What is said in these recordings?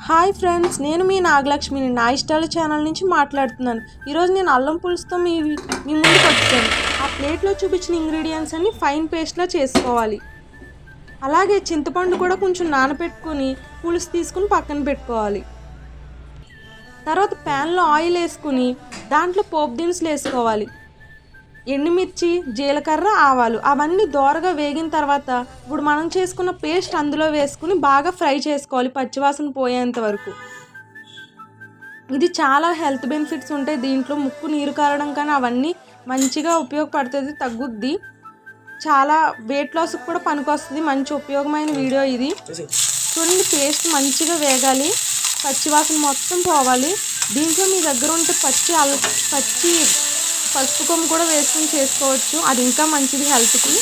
Hi friends, నేను మీ నాగలక్ష్మిని నా ఇష్టాల channel నుంచి మాట్లాడుతున్నాను. ఈరోజు నేను అల్లం పులుసుతో మీ ముందుకు వచ్చాను. ఆ ప్లేట్లో చూపించిన ఇంగ్రీడియంట్స్ అన్ని ఫైన్ పేస్ట్లా చేసుకోవాలి. అలాగే చింతపండు కూడా కొంచెం నానబెట్టుకొని పులుసు తీసుకుని పక్కన పెట్టుకోవాలి. తర్వాత ప్యాన్లో ఆయిల్ వేసుకుని దాంట్లో పోపు దినుసులు వేసుకోవాలి. ఎండుమిర్చి, జీలకర్ర, ఆవాలు అవన్నీ దోరగా వేగిన తర్వాత ఇప్పుడు మనం చేసుకున్న పేస్ట్ అందులో వేసుకుని బాగా ఫ్రై చేసుకోవాలి పచ్చివాసన పోయేంత వరకు. ఇది చాలా హెల్త్ బెనిఫిట్స్ ఉంటాయి దీంట్లో. ముక్కు నీరు కారడం కానీ అవన్నీ మంచిగా ఉపయోగపడుతుంది, తగ్గుద్ది. చాలా వెయిట్ లాస్కి కూడా పనికొస్తుంది. మంచి ఉపయోగమైన వీడియో ఇది. చూడండి, పేస్ట్ మంచిగా వేగాలి, పచ్చివాసన మొత్తం పోవాలి. దీంట్లో మీ దగ్గర ఉంటే పచ్చి పసుపు కొమ్ము కూడా వేసుకుని చేసుకోవచ్చు, అది ఇంకా మంచిది హెల్త్కి.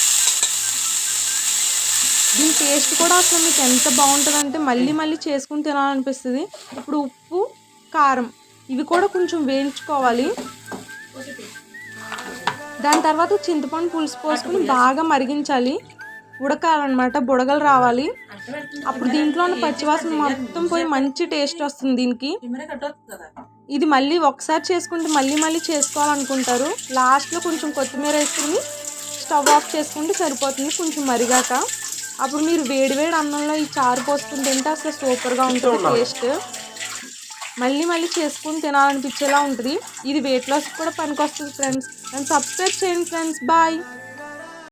దీని టేస్ట్ కూడా అసలు మీకు ఎంత బాగుంటుందంటే మళ్ళీ మళ్ళీ చేసుకుని తినాలనిపిస్తుంది. ఇప్పుడు ఉప్పు, కారం ఇవి కూడా కొంచెం వేయించుకోవాలి. దాని తర్వాత చింతపండు పులుసు పోసుకుని బాగా మరిగించాలి, ఉడకాలన్నమాట, బుడగలు రావాలి. అప్పుడు దీంట్లో ఉన్న పచ్చివాసన మొత్తం పోయి మంచి టేస్ట్ వస్తుంది దీనికి. ఇది మళ్ళీ ఒకసారి చేసుకుంటే మళ్ళీ మళ్ళీ చేసుకోవాలనుకుంటారు. లాస్ట్లో కొంచెం కొత్తిమీర వేసుకుని స్టవ్ ఆఫ్ చేసుకుంటే సరిపోతుంది కొంచెం మరిగాక. అప్పుడు మీరు వేడివేడి అన్నంలో ఈ చారు పోసుకుని తింటే అసలు సూపర్గా ఉంటుంది టేస్ట్. మళ్ళీ మళ్ళీ చేసుకుని తినాలనిపించేలా ఉంటుంది. ఇది వెయిట్ లాస్కి కూడా పనికొస్తుంది ఫ్రెండ్స్. అండ్ సబ్స్క్రైబ్ చేయండి ఫ్రెండ్స్. బాయ్.